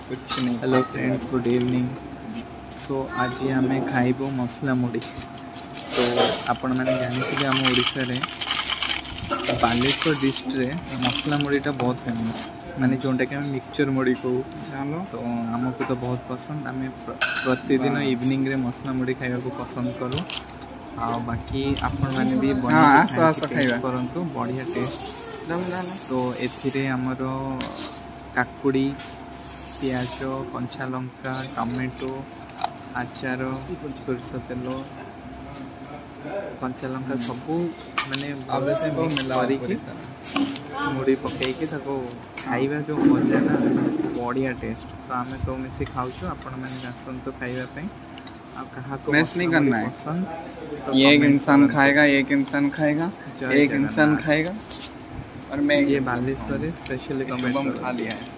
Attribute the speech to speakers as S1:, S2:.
S1: कुछ नहीं।
S2: Hello friends, good evening. So आज आम खाइबू मसला मुड़ी। तो आपण मैंने जानते आम ओडिशा रे बालेश्वर डिस्ट्रिक्ट मसला मुड़ीटा बहुत फेमस, माने जोटा कि मिक्सचर मुड़ी कहू। तो आमको तो बहुत पसंद, आम प्रतिदिन इवनिंग रे मसला मुड़ी खाइबा को पसंद करूँ। आ बाकी आपण मैंने भी टेस्ट करंतु, बढ़िया टेस्ट। तो एथिरे हमर काकुड़ी, पियाज, कंचा लंका, टमेटो, आचार, सोरिष तेल, कंचा लंका सबू माने करके मुड़ी पकईकि खाइबा जो मजा ना, बढ़िया टेस्ट। तो आम सब मिसी खाऊ, आपण मैंने आसतु खाइबा।
S1: मैस नहीं करना है,
S2: पसंद तो
S1: एक इंसान खाएगा, एक इंसान खाएगा, एक इंसान खाएगा और मैं
S2: ये बालेश्वर स्पेशली कमेंट
S1: खा लिया है।